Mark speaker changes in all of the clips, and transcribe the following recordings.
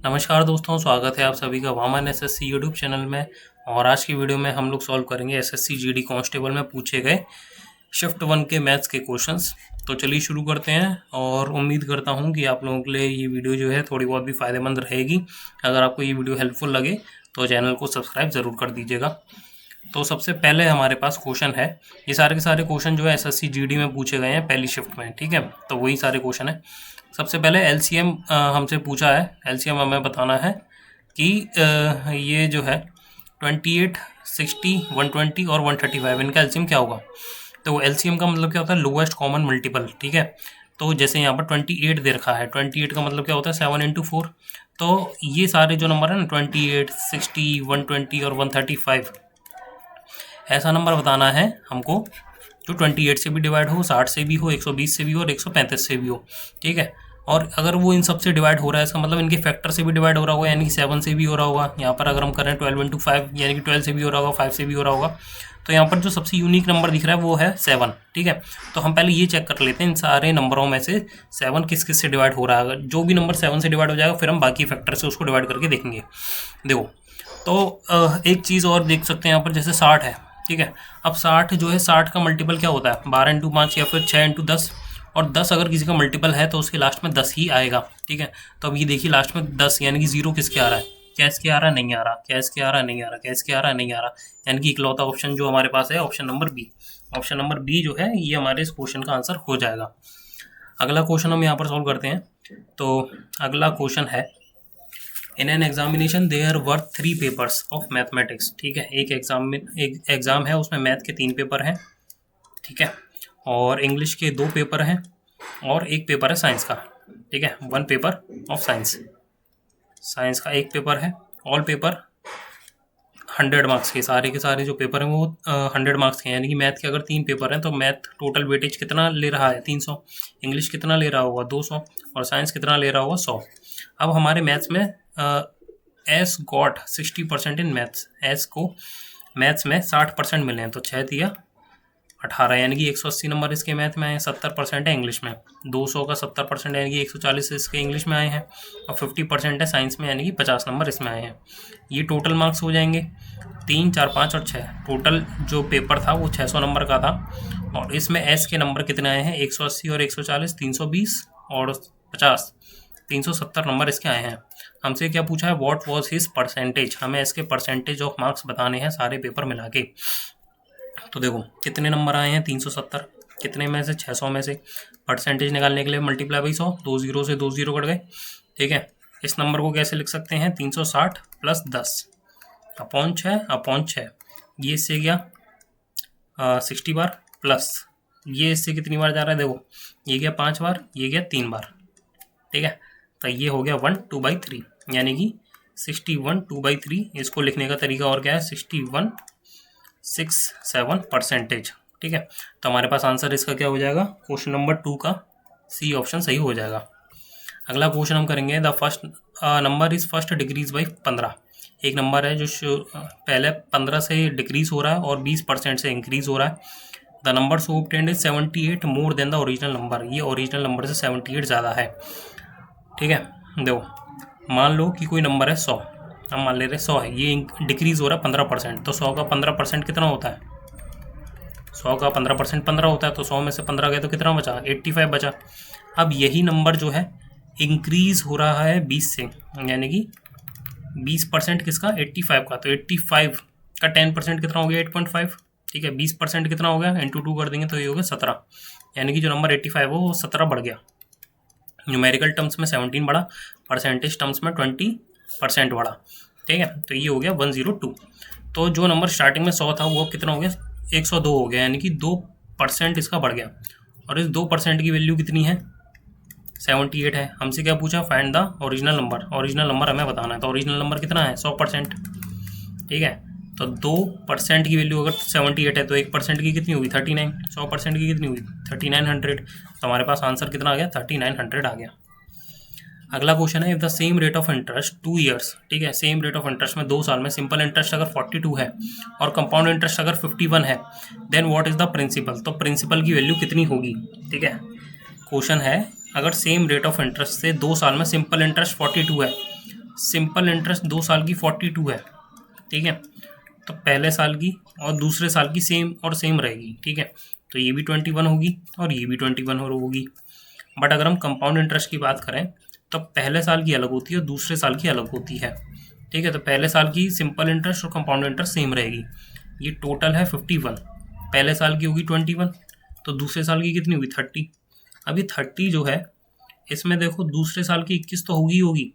Speaker 1: नमस्कार दोस्तों, स्वागत है आप सभी का वामन एसएससी यूट्यूब चैनल में। और आज की वीडियो में हम लोग सॉल्व करेंगे एसएससी जीडी कांस्टेबल में पूछे गए शिफ्ट 1 के मैथ्स के क्वेश्चंस। तो चलिए शुरू करते हैं और उम्मीद करता हूं कि आप लोगों के लिए ये वीडियो जो है थोड़ी बहुत भी फ़ायदेमंद रहेगी। अगर आपको ये वीडियो हेल्पफुल लगे तो चैनल को सब्सक्राइब ज़रूर कर दीजिएगा। तो सबसे पहले हमारे पास क्वेश्चन है, ये सारे के सारे क्वेश्चन जो है एसएससी जीडी में पूछे गए हैं पहली शिफ्ट में, ठीक है। तो वही सारे क्वेश्चन है। सबसे पहले एलसीएम हमसे पूछा है। एलसीएम हमें बताना है कि ये जो है 28, 60, 120 और 135 इनका एलसीएम क्या होगा। तो एलसीएम का मतलब क्या होता है, लोएस्ट कॉमन मल्टीपल, ठीक है। तो जैसे यहाँ पर 28 दे रखा है, 28 का मतलब क्या होता है 7 × 4। तो ये सारे जो नंबर है ना 28, 60, 120 और 135, ऐसा नंबर बताना है हमको जो 28 से भी डिवाइड हो, 60 से भी हो, 120 से भी हो और 135 से भी हो, ठीक है। और अगर वो इन सब से डिवाइड हो रहा है, इसका मतलब इनके फैक्टर से भी डिवाइड हो रहा होगा, यानी कि 7 से भी हो रहा होगा। यहाँ पर अगर हम करें 12 × 5 यानी कि 12 से भी हो रहा होगा, 5 से भी हो रहा होगा। तो यहाँ पर जो सबसे यूनिक नंबर दिख रहा है वो है 7, ठीक है। तो हम पहले ये चेक कर लेते हैं इन सारे नंबरों में से 7 किस किस से डिवाइड हो रहा है। जो भी नंबर 7 से डिवाइड हो जाएगा फिर हम बाकी फैक्टर से उसको डिवाइड करके देखेंगे। देखो, तो एक चीज़ और देख सकते हैं यहाँ पर, जैसे 60 है, ठीक है। अब 60 जो है, 60 का मल्टीपल क्या होता है 12 × 5 या फिर 6 × 10। और 10 अगर किसी का मल्टीपल है तो उसके लास्ट में 10 ही आएगा, ठीक है। तो अब ये देखिए लास्ट में 10 यानी कि 0 किसके आ रहा है, क्या इसके आ रहा है, नहीं आ रहा, क्या इसके आ रहा है, नहीं आ रहा, क्या इसके आ रहा है, नहीं आ रहा। यानी कि इकलौता ऑप्शन जो हमारे पास है option number B. Option number B जो है ये हमारे इस क्वेश्चन का आंसर हो जाएगा। अगला क्वेश्चन हम यहाँ पर सॉल्व करते हैं। तो अगला क्वेश्चन है, in an examination there were 3 papers of mathematics, ठीक है। एक एग्ज़ाम है, उसमें मैथ के 3 पेपर हैं, ठीक है। और इंग्लिश के 2 पेपर हैं और एक पेपर है साइंस का, ठीक है। 1 पेपर ऑफ साइंस, साइंस का 1 पेपर है। ऑल पेपर 100 मार्क्स के, सारे के सारे जो पेपर हैं वो 100 मार्क्स के हैं। यानी कि मैथ के अगर 3 पेपर हैं तो मैथ टोटल वेटेज कितना ले रहा है 300, इंग्लिश कितना ले रहा होगा 200 और साइंस कितना ले रहा होगा 100। अब हमारे मैथ्स में S got 60% in maths, S को मैथ्स में 60% मिले हैं। तो 6 दिया 18, यानी कि 180 नंबर इसके मैथ में आए हैं। 70% है इंग्लिश में, 200 का 70% यानी कि 140 इसके इंग्लिश में आए हैं। और 50% है साइंस में, यानी कि 50 नंबर इसमें आए हैं। ये टोटल मार्क्स हो जाएंगे 3, 4, 5 और 6। टोटल जो पेपर था वो 600 नंबर का था। और इसमें एस के नंबर कितने आए हैं 180 और 140, 320 और 50, 370 नंबर इसके आए हैं। हमसे क्या पूछा है, व्हाट वाज हिज परसेंटेज। हमें इसके परसेंटेज ऑफ मार्क्स बताने हैं सारे पेपर मिला के। तो देखो कितने नंबर आए हैं 370, कितने में से 600 में से। परसेंटेज निकालने के लिए मल्टीप्लाई बाई 100, 2 0 से 2 0 कट गए, ठीक है। इस नंबर को कैसे लिख सकते हैं 360 + 10 अपॉन 6, ये इससे गया 60 बार, प्लस ये इससे कितनी बार जा रहा है, देखो ये गया 5 बार, ये गया 3 बार, ठीक है। तो ये हो गया 1 2/3, यानी कि 61 2/3। इसको लिखने का तरीका और क्या है 6167%, ठीक है। तो हमारे पास आंसर इसका क्या हो जाएगा, क्वेश्चन नंबर 2 का सी ऑप्शन सही हो जाएगा। अगला क्वेश्चन हम करेंगे, the first number is first decrease by 15। एक नंबर है जो पहले 15 से डिक्रीज हो रहा है और 20% से इंक्रीज हो रहा है। The number so obtained is 78 more than the original number. ये ओरिजिनल नंबर से 78 ज़्यादा है, ठीक है। देखो मान लो कि कोई नंबर है 100, हम मान ले रहे 100 है, ये डिक्रीज़ हो रहा है 15%। तो 100 का 15% कितना होता है, 100 का 15% 15 होता है। तो 100 में से 15 गए तो कितना बचा 85 बचा। अब यही नंबर जो है इंक्रीज़ हो रहा है 20 से, यानी कि 20% किसका 85 का। तो 85 का 10% कितना हो गया 8.5, ठीक है। 20% कितना हो गया इंटू 2 कर देंगे तो ये हो गया 17, यानी कि जो नंबर 85 हो वो 17 बढ़ गया। न्यूमेरिकल टर्म्स में 17 बढ़ा, परसेंटेज टर्म्स में 20% बढ़ा, ठीक है। तो ये हो गया 102। तो जो नंबर स्टार्टिंग में 100 था वो कितना हो गया 102 हो गया, यानी कि 2% इसका बढ़ गया। और इस 2% की वैल्यू कितनी है 78 है। हमसे क्या पूछा, find the original number. Original number हमें बताना है। तो ओरिजिनल नंबर कितना है 100%, ठीक है। तो 2% की वैल्यू अगर 78 है तो 1% की कितनी हुई 39, 100% की कितनी हुई 3900। तो हमारे पास आंसर कितना आ गया 3900 आ गया। अगला क्वेश्चन है, if the same rate of interest 2 years, ठीक है। सेम रेट ऑफ इंटरेस्ट में 2 साल में सिंपल इंटरेस्ट अगर 42 है और कंपाउंड इंटरेस्ट अगर 51 है, then what is the principal. तो प्रिंसिपल की वैल्यू कितनी होगी, ठीक है। क्वेश्चन है, अगर सेम रेट ऑफ इंटरेस्ट से 2 साल में सिंपल इंटरेस्ट 42 है सिंपल इंटरेस्ट 2 साल की 42 है, ठीक है। तो पहले साल की और दूसरे साल की सेम और सेम रहेगी, ठीक है। तो ये भी 21 होगी और ये भी 21 होगी। बट अगर हम कंपाउंड इंटरेस्ट की बात करें तो पहले साल की अलग होती है और दूसरे साल की अलग होती है, ठीक है। तो पहले साल की सिंपल इंटरेस्ट और कंपाउंड इंटरेस्ट सेम रहेगी। ये टोटल है 51, पहले साल की होगी 21, तो दूसरे साल की कितनी होगी 30। अभी 30 जो है इसमें देखो दूसरे साल की 21 तो होगी,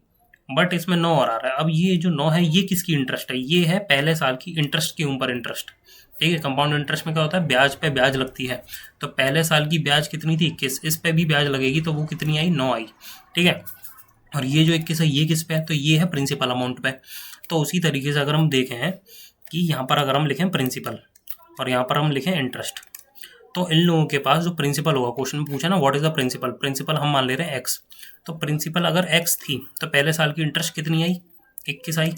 Speaker 1: बट इसमें 9 और आ रहा है। अब ये जो 9 है ये किसकी इंटरेस्ट है, ये है पहले साल की इंटरेस्ट के ऊपर इंटरेस्ट, ठीक है। कंपाउंड इंटरेस्ट में क्या होता है, ब्याज पे ब्याज लगती है। तो पहले साल की ब्याज कितनी थी 21, इस पे भी ब्याज लगेगी, तो वो कितनी आई 9 आई, ठीक है। और ये जो 21 है ये किस पे है, तो ये है प्रिंसिपल अमाउंट पे। तो उसी तरीके से अगर हम देखें कि यहाँ पर अगर हम लिखें प्रिंसिपल और यहाँ पर हम लिखें इंटरेस्ट, तो इन लोगों के पास जो प्रिंसिपल होगा, क्वेश्चन में पूछा ना what is the principal, principal हम मान ले रहे हैं एक्स। तो प्रिंसिपल अगर एक्स थी तो पहले साल की इंटरेस्ट कितनी आई 21 आई,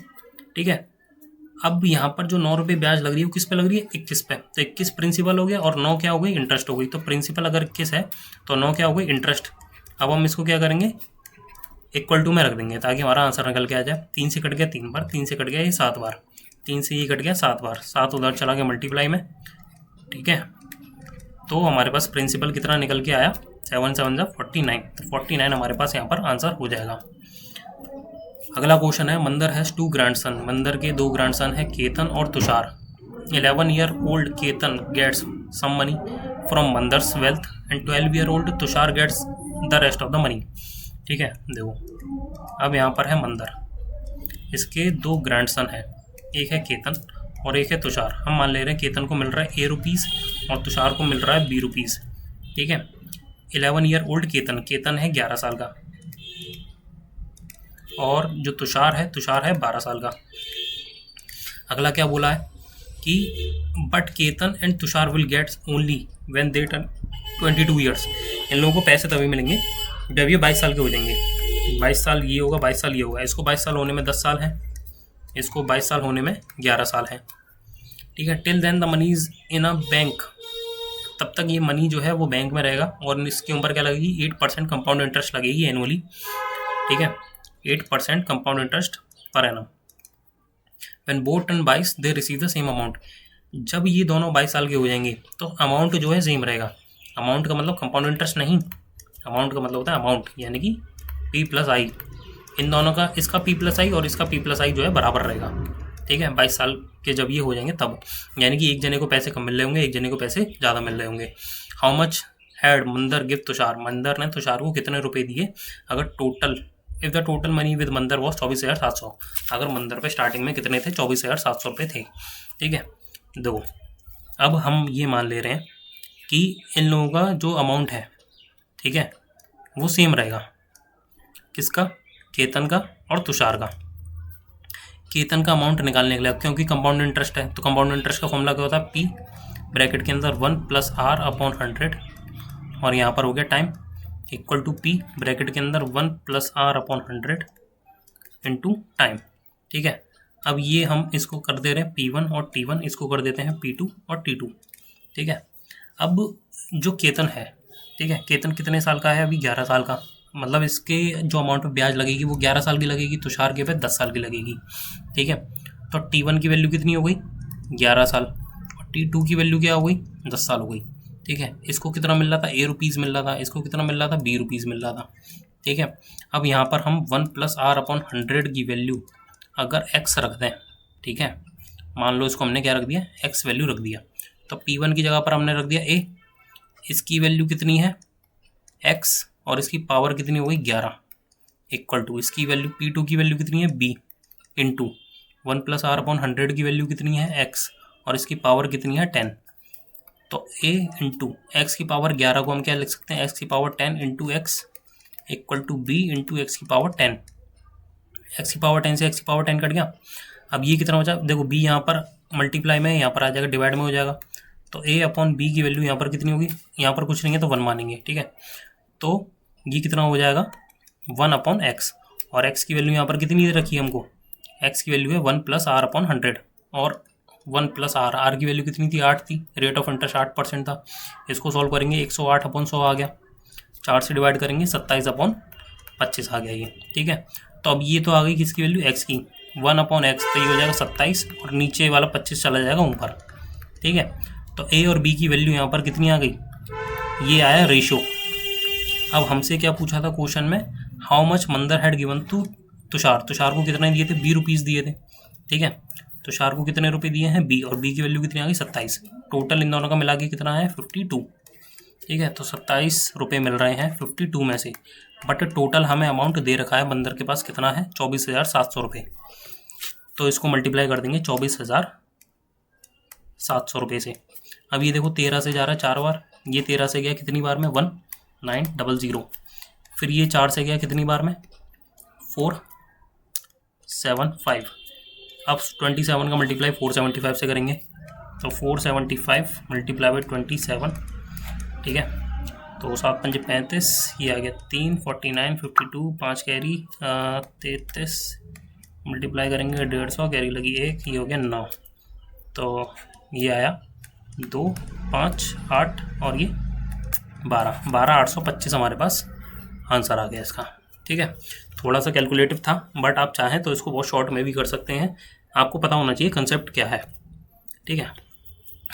Speaker 1: ठीक है। अब यहाँ पर जो 9 रुपये ब्याज लग रही है वो किस पे लग रही है 21 पे, तो 21 प्रिंसिपल हो गया और 9 क्या हो गई इंटरेस्ट हो गई। तो प्रिंसिपल अगर 21 है तो 9 क्या हो गई इंटरेस्ट। अब हम इसको क्या करेंगे इक्वल टू में रख देंगे ताकि हमारा आंसर निकल के आ जाए। 3 से कट गया 3 बार, 3 से कट गया ये 7 बार, 3 से ये कट गया 7 बार, 7 उधर चला गया मल्टीप्लाई में, ठीक है। तो हमारे पास प्रिंसिपल कितना निकल के आया 7 7 जा 49, तो 49 हमारे पास यहाँ पर आंसर हो जाएगा। अगला क्वेश्चन है मंदर हैज़ 2 ग्रैंडसन, मंदर के 2 ग्रैंडसन है केतन और Tushar. 11 year old Ketan gets some money from mother's wealth and 12 year old Tushar gets the rest of the money, ठीक है। देखो अब यहाँ पर है मंदर, इसके 2 ग्रैंडसन है, एक है केतन और एक है तुषार। हम मान ले रहे हैं केतन को मिल रहा है ₹A और तुषार को मिल रहा है ₹B, ठीक है। 11 ईयर ओल्ड केतन, केतन है 11 साल का और जो तुषार है 12 साल का। अगला क्या बोला है कि but Ketan and Tushar will gets only when they turn 22 years. इन लोगों को पैसे तभी मिलेंगे जब ये 22 साल के हो जाएंगे। 22 साल ये होगा, 22 साल ये होगा। इसको 22 साल होने में 10 साल है, इसको 22 साल होने में 11 साल है, ठीक है। Till then the money is in a bank, तब तक ये मनी जो है वो बैंक में रहेगा और इसके ऊपर क्या लगेगी 8% कंपाउंड इंटरेस्ट लगेगी एनुअली, ठीक है। 8% compound interest per annum. When both turn 22 they receive the same amount. जब ये दोनों 22 साल के हो जाएंगे तो अमाउंट जो है सेम रहेगा। अमाउंट का मतलब कंपाउंड इंटरेस्ट नहीं, अमाउंट का मतलब होता है अमाउंट, यानी कि P+I। इन दोनों का, इसका P+I और इसका P+I जो है बराबर रहेगा, ठीक है। 22 साल के जब ये हो जाएंगे तब, यानी कि एक जने को पैसे कम मिल रहे होंगे, एक जने को पैसे ज़्यादा मिल रहे होंगे। हाउ मच हैड मंदर गिव तुषार, मंदर ने तुषार को कितने रुपए दिए अगर total, if the total money with मंदर वॉज 24,700। अगर मंदर पे स्टार्टिंग में कितने थे 24,700 रुपये थे, ठीक है। दो, अब हम ये मान ले रहे हैं कि इन लोगों का जो अमाउंट है, ठीक है, वो सेम रहेगा। किसका, केतन का और तुषार का। केतन का अमाउंट निकालने के लिए, क्योंकि कंपाउंड इंटरेस्ट है तो कंपाउंड इंटरेस्ट का फॉर्मूला क्या होता है P ब्रैकेट के अंदर 1 + R/100 और यहाँ पर हो गया time equal to P bracket के अंदर 1 + R/100 इंटू टाइम, ठीक है। अब ये हम इसको कर दे रहे हैं P1 और T1, इसको कर देते हैं P2 और T2, ठीक है। अब जो केतन है, ठीक है, केतन कितने साल का है अभी 11 साल का, मतलब इसके जो अमाउंट पे ब्याज लगेगी वो 11 साल की लगेगी, तुषार के पे 10 साल की लगेगी, ठीक है। तो T1 की वैल्यू कितनी हो गई 11 साल और T2 की वैल्यू क्या हो गई 10 साल हो गई, ठीक है। इसको कितना मिल रहा था ₹A मिल रहा था, इसको कितना मिल रहा था ₹B मिल रहा था, ठीक है। अब यहाँ पर हम 1 + R/100 की वैल्यू अगर x रख दें, ठीक है, मान लो इसको हमने क्या रख दिया x वैल्यू रख दिया, तो P1 की जगह पर हमने रख दिया A, इसकी वैल्यू कितनी है x और इसकी पावर कितनी हो गई 11 इक्वल टू इसकी वैल्यू P2 की वैल्यू कितनी है B इंटू 1 + R/100 की वैल्यू कितनी है x और इसकी पावर कितनी है 10। तो A इंटू एक्स की पावर 11 को हम क्या लिख सकते हैं x की power 10 into X equal to B into X की पावर 10। x की पावर 10 से x की पावर 10 कट गया। अब ये कितना बचा, देखो B यहाँ पर मल्टीप्लाई में, यहाँ पर आ जाएगा डिवाइड में हो जाएगा, तो A/B की वैल्यू यहाँ पर कितनी होगी, यहाँ पर कुछ नहीं है तो 1 मानेंगे, ठीक है। तो ये कितना हो जाएगा 1/x और x की वैल्यू यहाँ पर कितनी रखी है हमको, x की वैल्यू है 1 + R/100 और 1 + R की वैल्यू कितनी थी 8 थी, रेट ऑफ इंटरेस्ट 8% था। इसको सॉल्व करेंगे 108/100 आ गया, 4 से डिवाइड करेंगे 27/100 25 आ गया ये, ठीक है। तो अब ये तो आ गई किसकी वैल्यू, x की, 1/x, तो ये हो जाएगा 27 और नीचे वाला 25 चला जाएगा ऊपर, ठीक है। तो a और b की वैल्यू यहाँ पर कितनी आ गई, ये आया रेशो। अब हमसे क्या पूछा था क्वेश्चन में, how much mother had given to Tushar, Tushar को कितने दिए थे, 20 रुपीज़ दिए थे, ठीक है। तुषार को कितने रुपए दिए हैं, b, और b की वैल्यू कितनी आ गई 27, टोटल इन दोनों का मिला के कितना है 52, ठीक है। तो 27 रुपये मिल रहे हैं 52 में से, बट टोटल हमें अमाउंट दे रखा है बंदर के पास कितना है 24,700 रुपये। तो इसको मल्टीप्लाई कर देंगे 24,700 रुपये से। अब ये देखो 13 से जा रहा है 4 बार, ये 13 से गया कितनी बार में 1900, फिर ये 4 से गया कितनी बार में 475। अब 27 का मल्टीप्लाई 475 से करेंगे, तो 475 मल्टीप्लाई बाई 27, ठीक है। तो 7 5 35, ये आ गया 3, 49, 52, 5 कैरी 33, मल्टीप्लाई करेंगे 150, कैरी लगी 1, ये हो गया 9, तो ये आया 2, 5, 8 और ये 12,825 हमारे पास आंसर आ गया इसका, ठीक है। थोड़ा सा कैलकुलेटिव था, बट आप चाहें तो इसको बहुत शॉर्ट में भी कर सकते हैं, आपको पता होना चाहिए कंसेप्ट क्या है, ठीक है।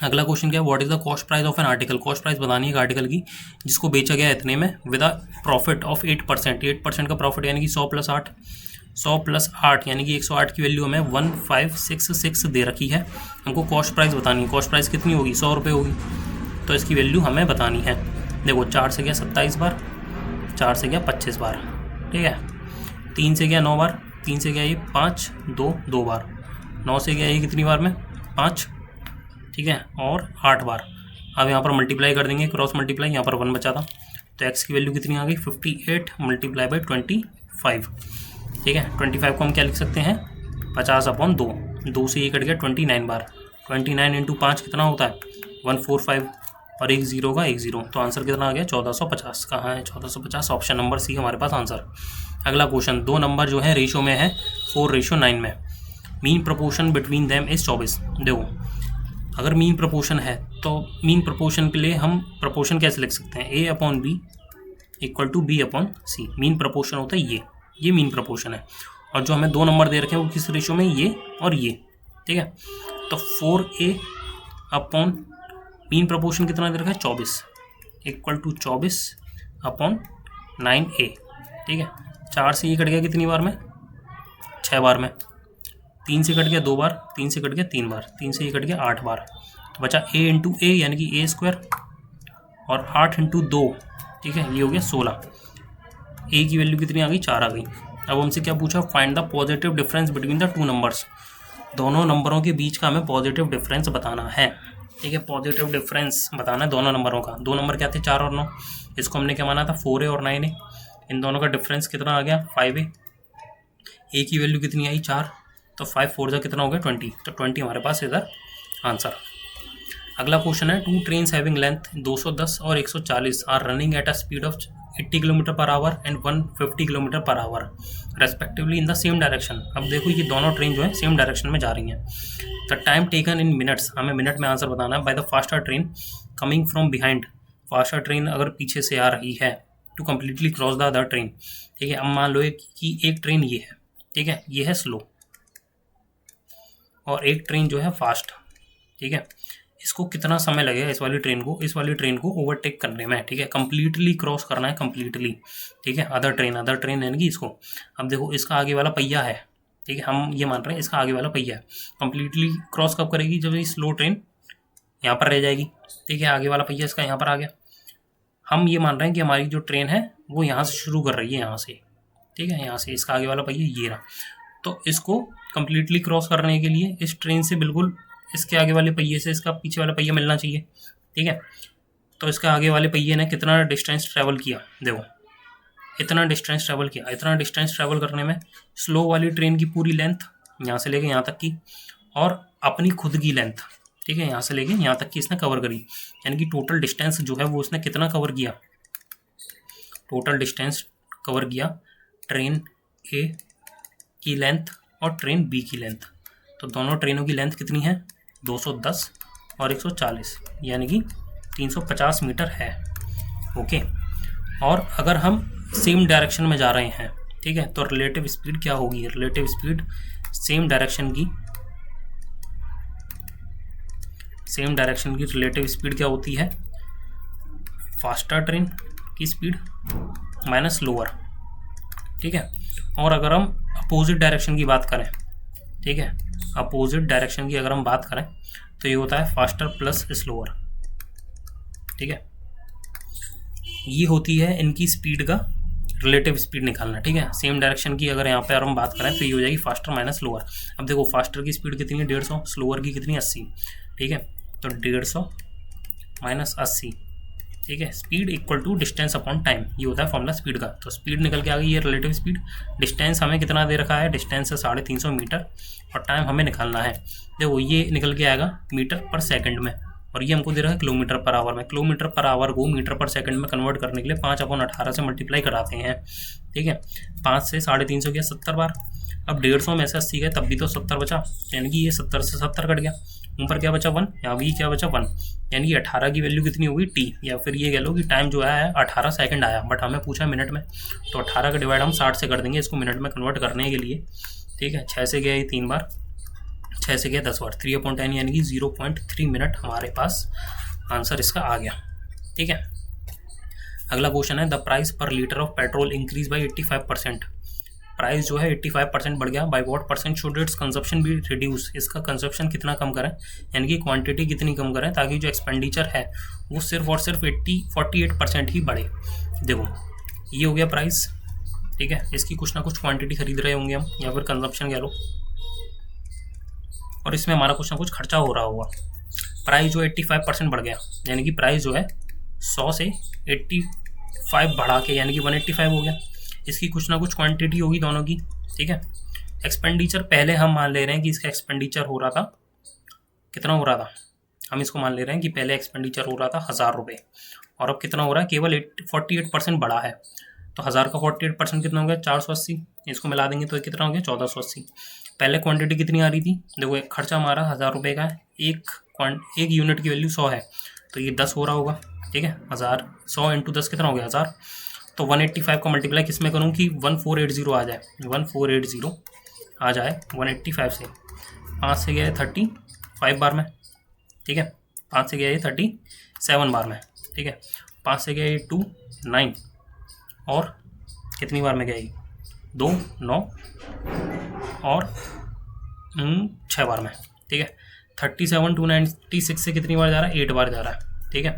Speaker 1: अगला क्वेश्चन क्या है, what is the cost price of an article, cost price बतानी है एक आर्टिकल की जिसको बेचा गया इतने में विद अ प्रॉफिट ऑफ 8%, 8% का प्रॉफिट यानी कि 100 + 8, 100 + 8 यानी कि 108 की वैल्यू हमें 1566 दे रखी है। हमको कॉस्ट प्राइस बतानी है, कॉस्ट प्राइस कितनी होगी 100 रुपये होगी, तो इसकी वैल्यू हमें बतानी है। देखो 4 से गया 27 बार, 4 से गया 25 बार, ठीक है। 3 से गया 9 बार, 3 से गया ये 5, 2 बार, 9 से गया ये कितनी बार में 5, ठीक है, और 8 बार। अब यहाँ पर मल्टीप्लाई कर देंगे, क्रॉस मल्टीप्लाई, यहाँ पर 1 बचा था, तो x की वैल्यू कितनी आ गई 58 मल्टीप्लाई बाई 25, ठीक है। 25 को हम क्या लिख सकते हैं 50/2, 2 से ये कट गया 29 बार, 29 × 5 कितना होता है 145, और एक जीरो का 1 0, तो आंसर कितना आ गया 1450। कहाँ है 1450, ऑप्शन नंबर सी हमारे पास आंसर। अगला क्वेश्चन, 2 नंबर जो है रेशो में है 4:9 में, mean proportion between them is 24। देखो अगर मीन प्रोपोर्शन है तो मीन प्रोपोर्शन के लिए हम प्रोपोर्शन कैसे लिख सकते हैं, a/b = b/c, मीन प्रोपोर्शन होता है ये मीन प्रोपोर्शन है। और जो हमें 2 नंबर दे रखे हैं वो किस रेशो में, ये और ये, ठीक है। तो 4a/ मीन प्रोपोर्शन कितना दे रखा है 24 = 24/9a, ठीक है। 4 से ये कट गया कितनी बार में 6 बार में, 3 से कट गया 2 बार, 3 से कट गया 3 बार, 3 से ये कट गया 8 बार, तो बचा a × a यानी कि a² और 8 × 2, ठीक है, ये हो गया 16। a की वैल्यू कितनी आ गई 4 आ गई। अब हमसे क्या पूछा, find the positive difference between the 2 numbers, दोनों नंबरों के बीच का हमें पॉजिटिव डिफरेंस बताना है, ठीक है। पॉजिटिव डिफरेंस बताना है दोनों नंबरों का। 2 नंबर क्या थे 4 और 9, इसको हमने क्या माना था 4a और 9a, इन दोनों का डिफरेंस कितना आ गया 5a, a की वैल्यू कितनी आई 4, तो 5 4 जा कितना हो गया 20, तो 20 हमारे पास इधर आंसर। अगला क्वेश्चन है, 2 ट्रेन्स हैविंग लेंथ 210 और 140 are running at a speed of 80 km/h and 150 km/h respectively in the same direction. अब देखो ये दोनों ट्रेन जो है सेम डायरेक्शन में जा रही हैं। The time taken in minutes, हमें मिनट में आंसर बताना है, by the faster train coming from behind, faster train अगर पीछे से आ रही है to completely cross the other train, ठीक है। अब मान लो कि एक ट्रेन ये है, ठीक है, ये है स्लो और एक ट्रेन जो है फास्ट, ठीक है। इसको कितना समय लगेगा इस वाली ट्रेन को ओवरटेक करने में, ठीक है, कंप्लीटली क्रॉस करना है कंप्लीटली, ठीक है, अदर ट्रेन यानी कि इसको। अब देखो इसका आगे वाला पहिया है, ठीक है, हम ये मान रहे हैं इसका आगे वाला पहिया है, कंप्लीटली क्रॉस कब करेगी जब ये स्लो ट्रेन यहाँ पर रह जाएगी, ठीक है, आगे वाला पहिया इसका यहाँ पर आ गया। हम ये मान रहे हैं कि हमारी जो ट्रेन है वो यहाँ से शुरू कर रही है, यहाँ से, ठीक है, यहाँ से इसका आगे वाला पहिया ये रहा। तो इसको कंप्लीटली क्रॉस करने के लिए इस ट्रेन से बिल्कुल इसके आगे वाले पहिए से इसका पीछे वाला पहिया मिलना चाहिए, ठीक है। तो इसका आगे वाले पहिए ने कितना डिस्टेंस ट्रैवल किया, देखो इतना डिस्टेंस ट्रैवल किया। इतना डिस्टेंस ट्रैवल करने में स्लो वाली ट्रेन की पूरी लेंथ यहाँ से लेके यहाँ तक की और अपनी खुद की लेंथ, ठीक है, यहाँ से लेके यहाँ तक की इसने कवर करी, यानी कि टोटल डिस्टेंस जो है वो इसने कितना कवर किया, टोटल डिस्टेंस कवर किया ट्रेन ए की लेंथ और ट्रेन बी की लेंथ। तो दोनों ट्रेनों की लेंथ कितनी है 210 और 140, यानी कि 350 मीटर है, ओके। और अगर हम सेम डायरेक्शन में जा रहे हैं, ठीक है, तो रिलेटिव स्पीड क्या होगी, रिलेटिव स्पीड सेम डायरेक्शन की रिलेटिव स्पीड क्या होती है, फास्टर ट्रेन की स्पीड माइनस लोअर, ठीक है। और अगर हम अपोजिट डायरेक्शन की बात करें, ठीक है, अपोजिट डायरेक्शन की अगर हम बात करें तो ये होता है फास्टर प्लस स्लोअर, ठीक है। ये होती है इनकी स्पीड का रिलेटिव स्पीड निकालना, ठीक है। सेम डायरेक्शन की अगर यहाँ पे हम बात करें तो ये हो जाएगी फास्टर माइनस लोअर। अब देखो फास्टर की स्पीड कितनी है 150, स्लोअर की कितनी 80, ठीक है, तो 150 माइनस 80, ठीक है। Speed equal to distance upon time, ये होता है फॉर्मूला स्पीड का। तो स्पीड निकल के आ गई, ये रिलेटिव स्पीड। डिस्टेंस हमें कितना दे रखा है, डिस्टेंस है 350 मीटर और टाइम हमें निकालना है। देखो ये निकल के आएगा मीटर पर सेकंड में और ये हमको दे रहा है किलोमीटर पर आवर में। किलोमीटर पर आवर को मीटर पर सेकंड में कन्वर्ट करने के लिए 5/18 से मल्टीप्लाई कराते हैं, ठीक है। 5 से 350 गया 70 बार। अब 150 में से 80 गए तब भी तो 70 बचा, यानी कि ये 70 से 70 कट गया। ऊपर क्या बचा 1, यहाँ भी क्या बचा 1, यानी कि 18 की वैल्यू कितनी होगी टी, या फिर ये कह लो कि टाइम जो आया है 18 सेकंड आया, बट हमें पूछा मिनट में, तो 18 का डिवाइड हम 60 से कर देंगे इसको मिनट में कन्वर्ट करने के लिए, ठीक है। 6 से गया ये 3 बार, 6 से गया 10 बार, 3/10 यानी कि 0.3 मिनट हमारे पास आंसर इसका आ गया, ठीक है। अगला क्वेश्चन है द प्राइस पर litre of petrol increase by 85%। Price जो है 85% बढ़ गया, by what percent should it's consumption भी रिड्यूस, इसका कंजप्शन कितना कम करें, यानी कि क्वांटिटी कितनी कम करें ताकि जो एक्सपेंडिचर है वो सिर्फ और सिर्फ 48% ही बढ़े। देखो ये हो गया प्राइस, ठीक है, इसकी कुछ ना कुछ क्वांटिटी खरीद रहे होंगे हम या फिर कंजप्शन कह लो, और इसमें हमारा कुछ ना कुछ खर्चा हो रहा होगा। प्राइस जो 85% बढ़ गया, यानी कि प्राइस जो है 100 से 85 बढ़ा के यानी कि 185 हो गया। इसकी कुछ ना कुछ क्वांटिटी होगी दोनों की, ठीक है। एक्सपेंडिचर पहले हम मान ले रहे हैं कि इसका एक्सपेंडिचर हो रहा था, कितना हो रहा था, हम इसको मान ले रहे हैं कि पहले एक्सपेंडिचर हो रहा था 1000 रुपये और अब कितना हो रहा है, केवल 48% बढ़ा है। तो 1000 का 48% कितना हो गया 480, इसको मिला देंगे तो कितना हो गया 1480। पहले क्वांटिटी कितनी आ रही थी, देखो खर्चा हमारा 1000 रुपये का है, एक यूनिट की वैल्यू 100 है तो ये 10 हो रहा होगा, ठीक है। 1000 100 × 10 कितना हो गया 1000। तो 185 का मल्टीप्लाई किस में करूँ कि 1480 आ जाए, 1480 आ जाए 185 से। 5 से गया है 35 बार में, ठीक है। 5 से गया है 37 बार में, ठीक है। 5 से गया ये 2 9 और कितनी बार में गया ये 2 9 और 6 बार में, ठीक है। 37 296 से कितनी बार जा रहा है 8 बार जा रहा है, ठीक है।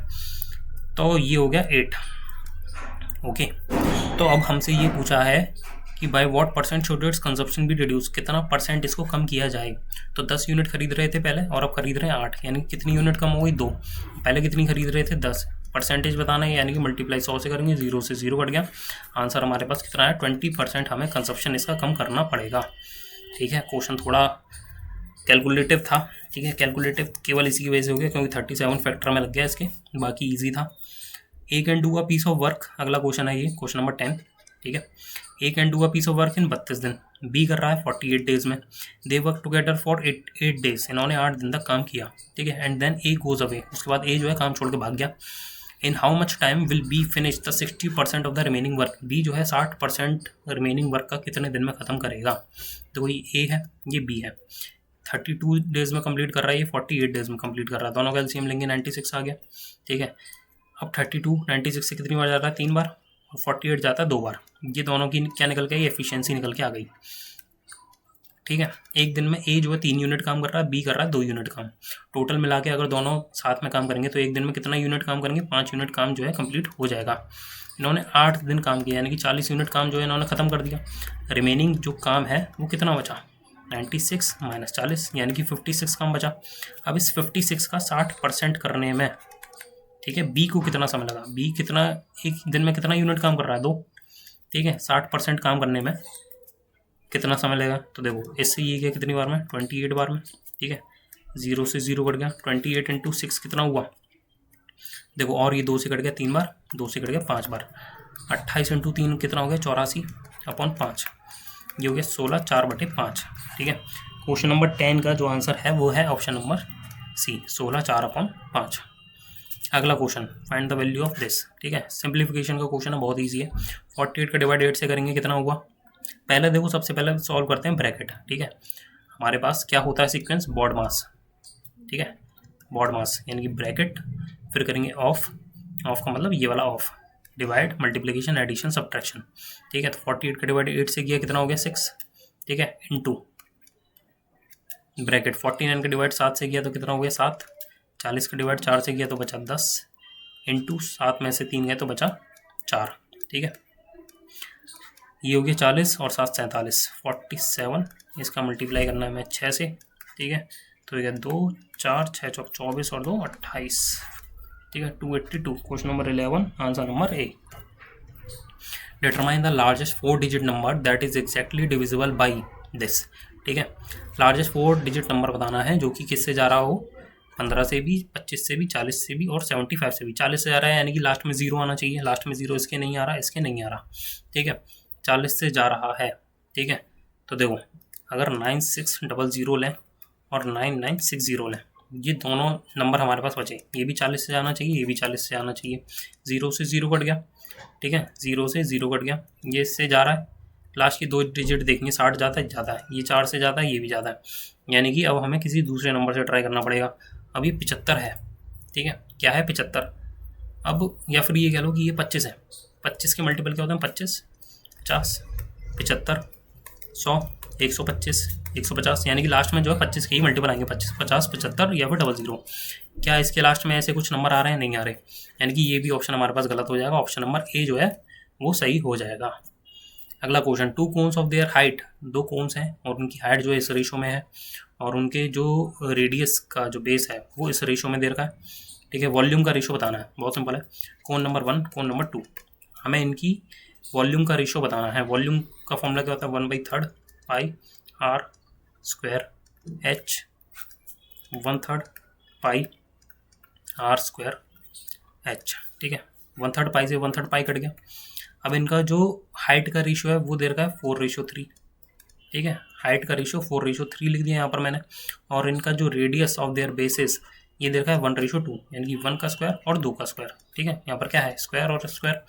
Speaker 1: तो ये हो गया 8, ओके। तो अब हमसे ये पूछा है कि by what percent should it's consumption भी रिड्यूस, कितना परसेंट इसको कम किया जाए। तो 10 यूनिट खरीद रहे थे पहले और अब खरीद रहे हैं 8, यानी कितनी यूनिट कम हो गई 2। पहले कितनी खरीद रहे थे 10, परसेंटेज बताना है यानी कि मल्टीप्लाई 100 से करेंगे, 0 से 0 कट गया। आंसर हमारे पास कितना है 20% हमें कंजप्शन इसका कम करना पड़ेगा, ठीक है। क्वेश्चन थोड़ा कैलकुलेटिव था, ठीक है। कैलकुलेटिव केवल इसी की वजह से हो गया क्योंकि 37 फैक्टर में लग गया इसके, बाकी ईजी था। A can do a piece of work, अगला क्वेश्चन है ये क्वेश्चन नंबर 10, ठीक है। A can do a piece of work in 32 दिन, बी कर रहा है 48 डेज में। They work together for 8 days, इन्होंने 8 दिन तक काम किया, ठीक है। And then A goes away, उसके बाद ए जो है काम छोड़ के भाग गया। In how much time will B finish the 60% of the remaining work, B जो है 60% रिमेनिंग वर्क का कितने दिन में ख़त्म करेगा। तो ये ए है ये बी है, 32 डेज में कंप्लीट कर रहा है, ये 48 डेज में कंप्लीट कर रहा है। दोनों का एलसीएम लेंगे 96 आ गया, ठीक है। अब 32 96 से कितनी बार जाता है 3 बार और 48 जाता है 2 बार। ये दोनों की क्या निकल के आई, एफिशिएंसी निकल के आ गई, ठीक है। एक दिन में ए जो है 3 यूनिट काम कर रहा है, बी कर रहा है 2 यूनिट काम। टोटल मिला के अगर दोनों साथ में काम करेंगे तो एक दिन में कितना यूनिट काम करेंगे 5 यूनिट काम जो है कंप्लीट हो जाएगा। इन्होंने 8 दिन काम किया यानी कि 40 यूनिट काम जो है इन्होंने ख़त्म कर दिया। रिमेनिंग जो काम है वो कितना बचा 96 - 40 यानी कि 56 काम बचा। अब इस 56 का 60% करने में, ठीक है, बी को कितना समय लगा, बी कितना एक दिन में कितना यूनिट काम कर रहा है 2, ठीक है। 60% काम करने में कितना समय लगेगा, तो देखो इससे ये गया कितनी बार में 28 बार में, ठीक है। 0 से 0 कट गया, 28 × 6 कितना हुआ, देखो और ये 2 से कट गया 3 बार, 2 से कट गया 5 बार। 28 × 3 कितना हो गया 84/5, ये हो गया 16 4/5, ठीक है। क्वेश्चन नंबर 10 का जो आंसर है वो है ऑप्शन नंबर सी 16 4/5। अगला question, find the value of this. ठीक है, सिंप्लीफिकेशन का क्वेश्चन है, बहुत ईजी है। 48 का डिवाइड 8 से करेंगे कितना होगा। पहले देखो, सबसे पहले सॉल्व करते हैं ब्रैकेट। ठीक है, हमारे पास क्या होता है सीक्वेंस, बॉड मास। ठीक है, बॉड मास यानी कि ब्रैकेट, फिर करेंगे ऑफ, ऑफ का मतलब ये वाला of, divide, multiplication, addition, subtraction. ठीक है, तो 48 का डिवाइड 8 से किया कितना हो गया 6। ठीक है, इनटू ब्रैकेट 49 का डिवाइड 7 से किया तो कितना हो गया 7। 40 का डिवाइड 4 से किया तो बचा 10, इंटू 7 में से 3 गए तो बचा 4। ठीक है, ये हो गया 40 और 7 47, 47। इसका मल्टीप्लाई करना है मैं 6 से। ठीक है, तो ये 2 4 6 चौक 24 और 2 28। ठीक है, 282। Question number 11, answer number A. Determine the largest 4 digit number that is exactly divisible by this. ठीक है, लार्जेस्ट 4 डिजिट नंबर बताना है जो कि किससे जा रहा हो, 15 से भी, 25 से भी, 40 से भी और 75 से भी। 40 से जा रहा है यानी कि लास्ट में 0 आना चाहिए, लास्ट में 0 इसके नहीं आ रहा, इसके नहीं आ रहा। ठीक है, 40 से जा रहा है। ठीक है, तो देखो अगर 9600 लें और 9960 लें, ये दोनों नंबर हमारे पास बचे। ये भी 40 से जाना चाहिए, ये भी 40 से जाना चाहिए। 0 से 0 कट गया। ठीक है, 0 से 0 कट गया, ये इससे जा रहा है। लास्ट की 2 डिजिट देखेंगे, 60 जाता है, ज़्यादा है। ये 4 से जाता है, ये भी ज़्यादा है, यानी कि अब हमें किसी दूसरे नंबर से ट्राई करना पड़ेगा। अब ये 75 है। ठीक है, क्या है 75। अब या फिर ये कह लो कि ये 25 है। 25 के मल्टीपल क्या होते हैं, 25, 50, 75, 100, 125, 150, यानी कि लास्ट में जो है 25 के ही मल्टीपल आएंगे, 25, 50, 75 या फिर 00। क्या इसके लास्ट में ऐसे कुछ नंबर आ रहे हैं, नहीं आ रहे, यानी कि ये भी ऑप्शन हमारे पास गलत हो जाएगा। ऑप्शन नंबर ए जो है वो सही हो जाएगा। अगला question, 2 cones of their height, 2 cones हैं और उनकी हाइट जो है इस रेशो में है, और उनके जो रेडियस का जो बेस है वो इस रेशो में दे रखा है। ठीक है, वॉल्यूम का रेशो बताना है, बहुत सिंपल है। कोन नंबर 1, कोन नंबर 2, हमें इनकी वॉल्यूम का रेशो बताना है। वॉल्यूम का फॉर्मूला क्या होता है, 1/3 pi r square h, 1/3 pi r square h. ठीक है, 1/3 पाई से 1/3 पाई कट गया। अब इनका जो हाइट का रेशो है वो दे रखा है 4:3। ठीक है, हाइट का रेशो 4:3 लिख दिया यहाँ पर मैंने, और इनका जो रेडियस ऑफ देयर बेसिस ये दे रखा है 1:2, यानी कि 1 का स्क्वायर और 2 का स्क्वायर। ठीक है, यहाँ पर क्या है, स्क्वायर और स्क्वायर,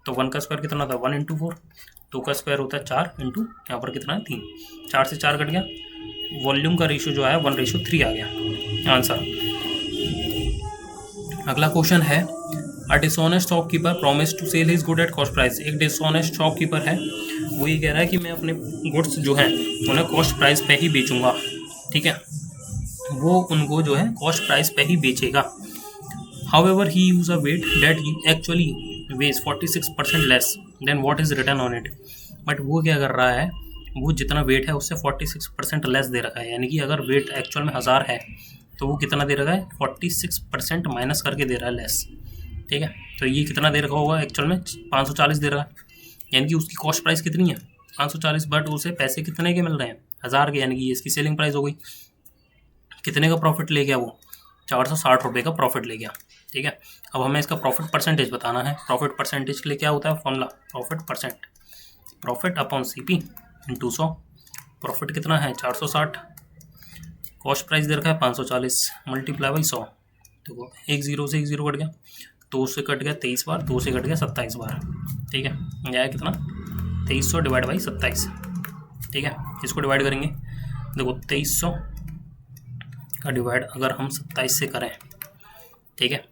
Speaker 1: तो 1 का स्क्वायर कितना होता है 1 × 4, 2 का स्क्वायर होता है 4 इंटू यहाँ पर कितना है 3, 4 से 4 कट गया। वॉल्यूम का रेशो जो है 1:3 आ गया आंसर। अगला क्वेश्चन है, a dishonest shopkeeper promise to sell his good at cost price. एक डिसऑनेस्ट शॉपकीपर है, वो ये कह रहा है कि मैं अपने गुड्स जो हैं उन्हें कॉस्ट प्राइस पे ही बेचूंगा। ठीक है, वो उनको जो है कॉस्ट प्राइस पे ही बेचेगा। However he use a weight that actually weighs 46% less than what is written on it. But वो क्या कर रहा है, वो जितना वेट है उससे 46% लेस दे रखा है, यानी कि अगर वेट एक्चुअल में 1000 है तो वो कितना दे रखा है, 46% माइनस करके दे रहा है लेस। ठीक है, तो ये कितना दे रखा होगा, एक्चुअल में 540 दे रहा है, यानी कि उसकी कॉस्ट प्राइस कितनी है 540, बट उसे पैसे कितने के मिल रहे हैं 1000 के, यानी कि इसकी सेलिंग प्राइस हो गई। कितने का प्रॉफिट ले गया वो, 460 रुपये का प्रॉफिट ले गया। ठीक है, अब हमें इसका प्रॉफिट परसेंटेज बताना है। प्रॉफिट परसेंटेज के लिए क्या होता है formula, profit percent, profit upon CP into 100। Profit कितना है 460, कॉस्ट प्राइस दे रखा है 540, मल्टीप्लाई बाई 100। देखो 1 0 से 1 0 कट गया, 2 से कट गया 23 बार, 2 से कट गया 27 बार। ठीक है, यह है कितना 2300 डिवाइड बाई 27। ठीक है, इसको डिवाइड करेंगे, देखो 2300 का डिवाइड अगर हम 27 से करें, ठीक है,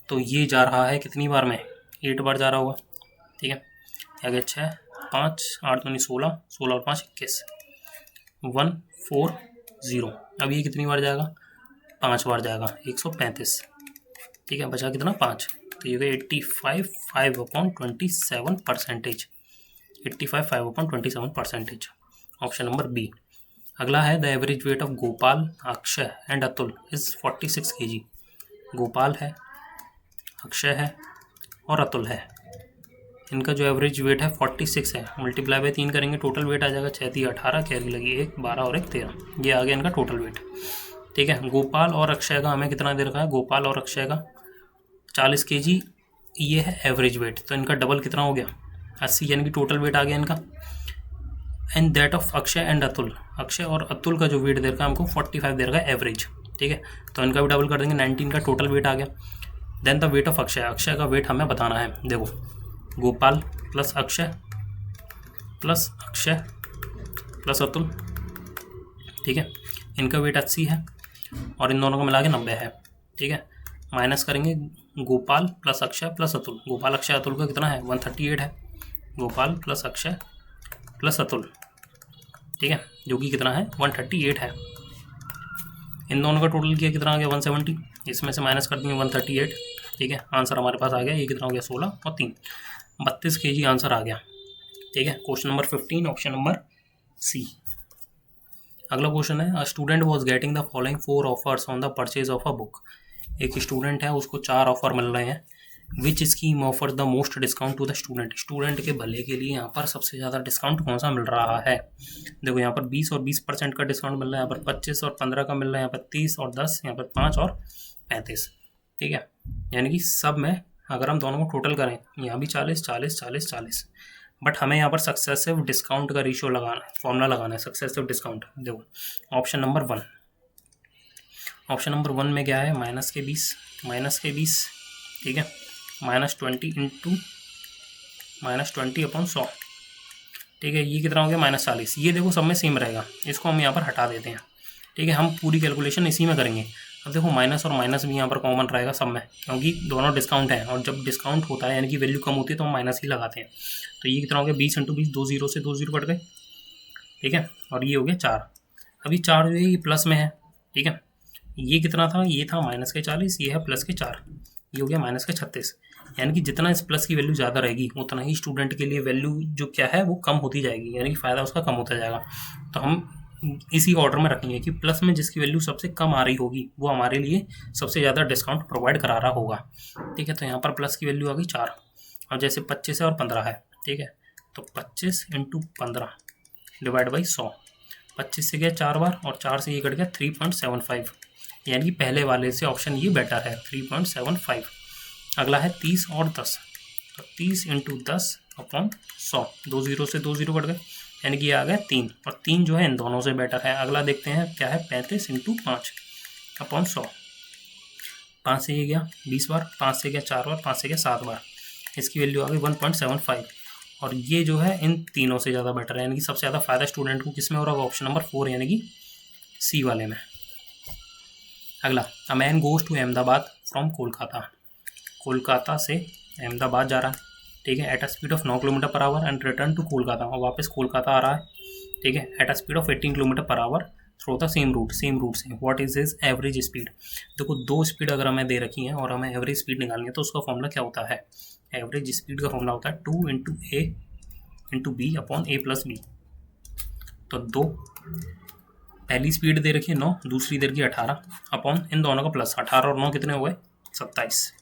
Speaker 1: तो ये जा रहा है कितनी बार में, 8 बार जा रहा होगा। ठीक है, आगे 6 5 8 दूनी 16, 16 और 5 21, 140। अब ये कितनी बार जाएगा, 5 बार जाएगा, 135। ठीक है, बचा कितना 5, तो ये 85 5/27%। 85 5/27%, ऑप्शन नंबर बी। अगला है, the average weight of Gopal, Akshay and Atul is 46 kg। Gopal है, अक्षय है और अतुल है, इनका जो एवरेज वेट है 46 है। मल्टीप्लाई बाई 3 करेंगे, टोटल वेट आ जाएगा 6 3 18, कैरी लगी 1 12 और 1 13, ये आ गया इनका टोटल वेट। ठीक है, गोपाल और अक्षय का हमें कितना दे रखा है, गोपाल और अक्षय का 40 kg, ये है एवरेज वेट, तो इनका डबल कितना हो गया 80, यानी कि टोटल वेट आ गया इनका। And that of Akshay and Atul, Akshay और अतुल का जो वेट दे रखा है हमको 45 दे रखा है एवरेज। ठीक है, तो इनका भी डबल कर देंगे, 19 का टोटल वेट आ गया। Then the weight of Akshay, Akshay का वेट हमें बताना है। देखो गोपाल प्लस अक्षय प्लस अतुल, ठीक है, इनका वेट 80 है और इन दोनों को मिला के 90 है, ठीक है। माइनस करेंगे गोपाल प्लस अक्षय प्लस अतुल, गोपाल अक्षय अतुल का कितना है 138 है, गोपाल प्लस अक्षय प्लस अतुल, ठीक है, जो कि कितना है 138 है। इन दोनों का टोटल किया कितना आ गया 170, इसमें से माइनस कर देंगे 138, ठीक है। आंसर हमारे पास आ गया, ये कितना हो गया 16 और 3 32 kg आंसर आ गया, ठीक है। Question number 15 option number C. अगला क्वेश्चन है a student was getting the following 4 offers on the purchase of a book. एक स्टूडेंट है, उसको 4 ऑफर मिल रहे हैं। Which scheme offer the most discount to the student, student के भले के लिए यहाँ पर सबसे ज़्यादा डिस्काउंट कौन सा मिल रहा है। देखो यहाँ पर 20 और 20% का डिस्काउंट मिल रहा है, यहाँ पर 25 और 15 का मिल रहा है, यहाँ पर 30 और 10, यहाँ पर 5 और 35, ठीक है। यानी कि सब में अगर हम दोनों को टोटल करें, यहाँ भी 40 40 40 40, बट हमें यहाँ पर सक्सेसिव डिस्काउंट का रेशियो लगाना है, फॉर्मूला लगाना है सक्सेसिव डिस्काउंट। देखो ऑप्शन नंबर 1, ऑप्शन नंबर 1 में क्या है माइनस के 20, ठीक है, -20 इंटू -20 अपॉन 100, ठीक है। ये कितना हो गया -40। ये देखो सब में सेम रहेगा, इसको हम यहाँ पर हटा देते हैं, ठीक है। हम पूरी कैलकुलेशन इसी में करेंगे। अब देखो माइनस और माइनस भी यहाँ पर कॉमन रहेगा सब में, क्योंकि दोनों डिस्काउंट हैं और जब डिस्काउंट होता है यानी कि वैल्यू कम होती है तो हम माइनस ही लगाते हैं। तो ये कितना हो गया 20 इंटू 20, 2 0 से 2 0 कट गए, ठीक है। और ये हो गया 4, अभी 4 जो है ये प्लस में है, ठीक है। ये कितना था, ये था -40, ये है प्लस के 4, ये हो गया -36। यानी कि जितना इस प्लस की वैल्यू ज़्यादा रहेगी उतना ही स्टूडेंट के लिए वैल्यू जो क्या है वो कम होती जाएगी, यानी कि फ़ायदा उसका कम होता जाएगा। तो हम इसी ऑर्डर में रखेंगे कि प्लस में जिसकी वैल्यू सबसे कम आ रही होगी वो हमारे लिए सबसे ज़्यादा डिस्काउंट प्रोवाइड करा रहा होगा, ठीक है। तो यहाँ पर प्लस की वैल्यू आ गई 4, और जैसे 25 है और 15 है, ठीक है, तो 25 इंटू 15 डिवाइड बाई 100, 25 से गया 4 बार और 4 से ये कट गया 3.75, यानी कि पहले वाले से ऑप्शन ये बेटर है 3.75। अगला है 30 और 10, तो 30 इंटू 10 अपॉन 100, 2 0 से 2 0 कट गए, यानी कि ये आ गया 3, और 3 जो है इन दोनों से बेटर है। अगला देखते हैं क्या है 35 इंटू 5 अपॉन 100, 5 से ये गया 20 बार, 5 से गया 4 बार, 5 से गया 7 बार, इसकी वैल्यू आ गई 1.75, और ये जो है इन तीनों से ज़्यादा बेटर है, यानी कि सबसे ज़्यादा फायदा स्टूडेंट को किस में हो रहा है, ऑप्शन नंबर 4 यानी कि सी वाले में। अगला a man goes to Ahmedabad from Kolkata, Kolkata से अहमदाबाद जा रहा है, ठीक है, at a speed of 9 kilometre per hour and return to Kolkata, और वापस कोलकाता आ रहा है, ठीक है, at a speed of 18 kilometre per hour through the same route से। What is his average speed. देखो 2 स्पीड अगर हमें दे रखी हैं और हमें एवरेज स्पीड निकालनी है तो उसका फॉर्मूला क्या होता है, एवरेज स्पीड का फॉर्मूला होता है 2 इंटू ए इंटू बी अपॉन ए प्लस बी। तो 2 पहली स्पीड दे रखी है 9, दूसरी दे रखी है 18 अपॉन इन दोनों का प्लस, 18 और 9 कितने हो गए 27,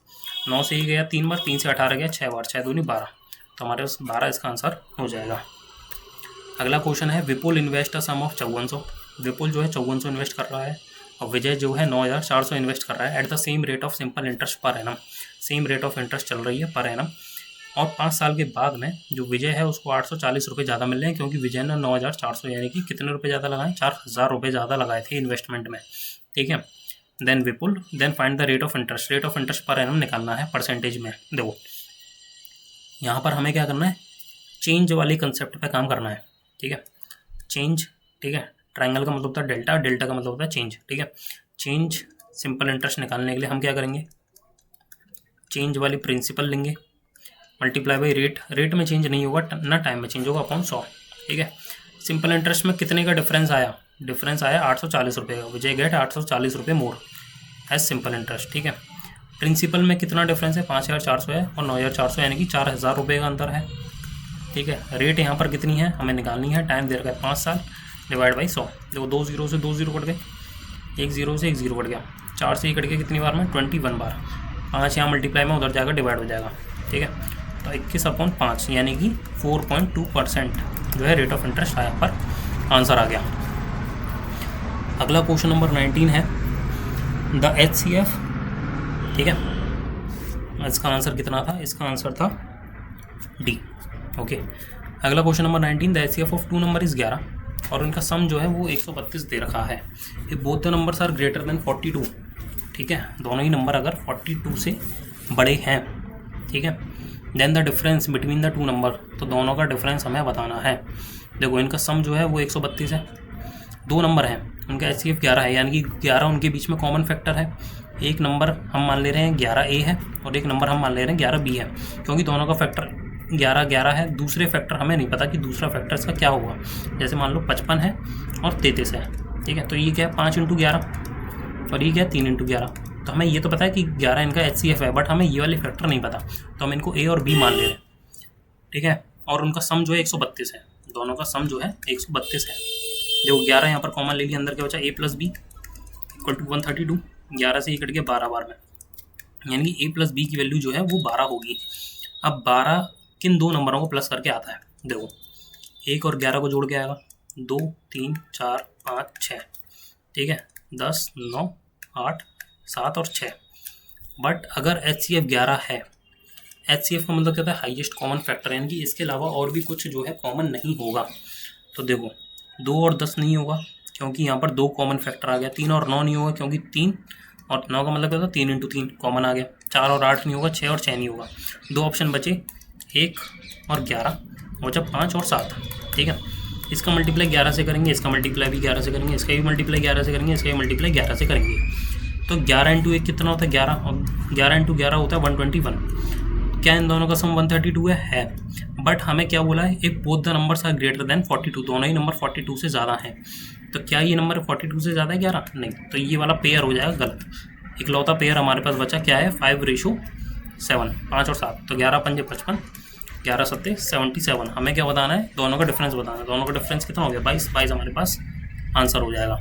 Speaker 1: 9 से ही गया 3 बार, 3 से 18 गया 6 बार, 6 दूनी 12, तो हमारे पास 12 इसका आंसर हो जाएगा। अगला क्वेश्चन है विपुल इन्वेस्ट अ सम ऑफ 5400, विपुल जो है 5400 इन्वेस्ट कर रहा है और विजय जो है 9400 इन्वेस्ट कर रहा है at the same rate of simple interest per annum, same rate of interest चल रही है पर एनम, और 5 साल के बाद में जो विजय है उसको 840 रुपये ज़्यादा मिल रहे हैं, क्योंकि विजय ने 9400 यानी कि कितने रुपये ज़्यादा लगाए, 4000 रुपये ज़्यादा लगाए थे इन्वेस्टमेंट में, ठीक है। Then Vipul then find the rate of interest, rate of interest per annum निकालना है परसेंटेज में। देखो यहाँ पर हमें क्या करना है, चेंज वाले कंसेप्ट पे काम करना है, ठीक है, चेंज, ठीक है, ट्रायंगल का मतलब होता है डेल्टा, डेल्टा का मतलब होता है चेंज, ठीक है। चेंज सिंपल इंटरेस्ट निकालने के लिए हम क्या करेंगे, चेंज वाली प्रिंसिपल लेंगे मल्टीप्लाई बाई रेट, रेट में चेंज नहीं होगा ना टाइम में चेंज होगा अपॉन 100, ठीक है। सिंपल इंटरेस्ट में कितने का डिफरेंस आया, डिफरेंस आया 840 रुपये का, विजय गेट 840 रुपये मोर एज सिंपल इंटरेस्ट, ठीक है। प्रिंसिपल में कितना डिफरेंस है 5400 है और 9400 यानी कि 4000 रुपये का अंतर है, ठीक है। रेट यहाँ पर कितनी है हमें निकालनी है, टाइम दे रखा है 5 साल डिवाइड बाई 100, देखो 2 0 से 2 0 कट गए, 1 0 से 1 0 कट गया, 4 से ही कट गया कितनी बार में 21 बार, 5 यहाँ मल्टीप्लाई में उधर जाकर डिवाइड हो जाएगा, ठीक है। तो 21/5 यानी कि 4.2% जो है रेट ऑफ इंटरेस्ट आया पर आंसर आ गया। अगला क्वेश्चन नंबर 19 है द HCF, ठीक है, इसका आंसर कितना था, इसका आंसर था डी, ओके। अगला question number 19 the HCF of 2 number is 11 और उनका सम जो है वो 132 दे रखा है, ये both the numbers are greater than 42, ठीक है, दोनों ही नंबर अगर 42 से बड़े हैं, ठीक है। Then the difference between the two number, तो दोनों का डिफरेंस हमें बताना है। देखो इनका सम जो है वो 132 है, दो नंबर हैं, उनका HCF 11 है, यानी कि 11 उनके बीच में कॉमन फैक्टर है। एक नंबर हम मान ले रहे हैं 11A है और एक नंबर हम मान ले रहे हैं 11B है, क्योंकि दोनों का फैक्टर 11 है। दूसरे फैक्टर हमें नहीं पता कि दूसरा फैक्टर इसका क्या होगा, जैसे मान लो 55 है और 33 है, ठीक है। तो ये क्या है 5 × 11 और ये क्या है 3 × 11। तो हमें ये तो पता है कि 11 इनका HCF है, बट हमें ये वाले फैक्टर नहीं पता, तो हम इनको A और B मान ले रहे हैं, ठीक है। और उनका सम जो है 132 है, दोनों का सम जो है 132 है। जो 11 यहाँ पर कॉमन ले लिया, अंदर क्या बचा A + B = 132, 11 से ये कट गया 12 बार में, यानी कि A + B की वैल्यू जो है वो 12 होगी। अब 12 किन दो नंबरों को प्लस करके आता है, देखो 1 और 11 को जोड़ के आएगा, 2 3 4 5 6, ठीक है, 10 9 8 7 और 6। बट अगर HCF 11 है, HCF का मतलब क्या होता है हाईएस्ट कॉमन फैक्टर, यानी कि इसके अलावा और भी कुछ जो है कॉमन नहीं होगा। तो देखो 2 और 10 नहीं होगा, क्योंकि यहाँ पर 2 कॉमन फैक्टर आ गया। 3 और 9 नहीं होगा, क्योंकि 3 और 9 का मतलब क्या होता है 3 × 3 कॉमन आ गया। 4 और 8 नहीं होगा, 6 और 6 नहीं होगा। 2 ऑप्शन बचे, 1 और 11, बचा 5 और 7, ठीक है। इसका मल्टीप्लाई 11 से करेंगे, इसका मल्टीप्लाई भी 11 से करेंगे, इसका भी मल्टीप्लाई 11 से करेंगे, इसका भी मल्टीप्लाई 11 से करेंगे। तो 11 × 1 कितना होता है 11, और 11 × 11 होता है 121। क्या इन दोनों का सम 132 है। बट हमें क्या बोला है, एक both the numbers are greater than 42, दोनों ही नंबर 42 से ज़्यादा हैं। तो क्या ये नंबर 42 से ज़्यादा है 11? नहीं, तो ये वाला पेयर हो जाएगा गलत। इकलौता पेयर हमारे पास बचा क्या है 5:7, 5 और 7, तो 11 × 5 = 55, 11 × 7 = 77। हमें क्या बताना है, दोनों का डिफरेंस बताना है। दोनों का डिफरेंस कितना हो गया 22 हमारे पास आंसर हो जाएगा।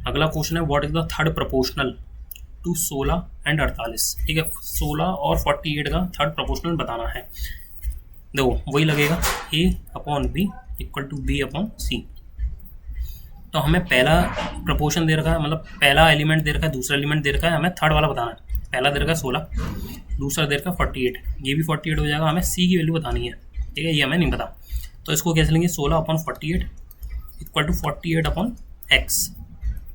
Speaker 1: अगला क्वेश्चन है what is the third proportional to 16 और 48, ठीक है। 16 और 48 का थर्ड प्रपोर्शनल बताना है। देखो वही लगेगा A/B = B/C। तो हमें पहला प्रपोर्शन दे रखा है, मतलब पहला एलिमेंट दे रखा है, दूसरा एलिमेंट दे रखा है, हमें थर्ड वाला बताना है। पहला दे रखा है 16, दूसरा दे रखा है 48, ये भी 48 हो जाएगा। हमें C की वैल्यू बतानी है, ठीक है, ये हमें नहीं पता। तो इसको कैसे लेंगे, 16/48 = 48/x।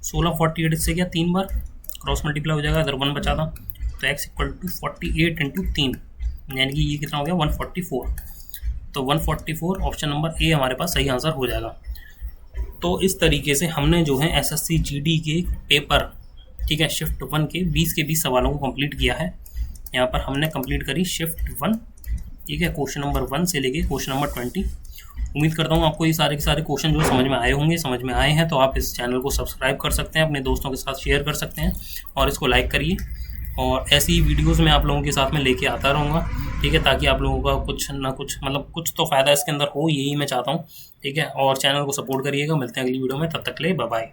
Speaker 1: 16/48 इससे क्या 3 बार क्रॉस मल्टीप्लाई हो जाएगा, इधर 1 बचा था, तो x = 48 × 3, यानी कि ये कितना हो गया 144। तो 144 ऑप्शन नंबर A हमारे पास सही आंसर हो जाएगा। तो इस तरीके से हमने जो है SSC GD के पेपर, ठीक है, शिफ्ट 1 के 20 के 20 सवालों को कंप्लीट किया है। यहाँ पर हमने कंप्लीट करी शिफ्ट 1, ठीक है, क्वेश्चन नंबर 1 से लेके क्वेश्चन नंबर 20। उम्मीद करता हूँ आपको ये सारे के सारे क्वेश्चन जो समझ में आए होंगे। समझ में आए हैं तो आप इस चैनल को सब्सक्राइब कर सकते हैं, अपने दोस्तों के साथ शेयर कर सकते हैं और इसको लाइक करिए। और ऐसी ही वीडियोज़ मैं आप लोगों के साथ में लेके आता रहूँगा, ठीक है, ताकि आप लोगों का कुछ ना कुछ मतलब कुछ तो फ़ायदा इसके अंदर हो, यही मैं चाहता हूँ, ठीक है। और चैनल को सपोर्ट करिएगा। मिलते हैं अगली वीडियो में, तब तक के लिए बाय बाय।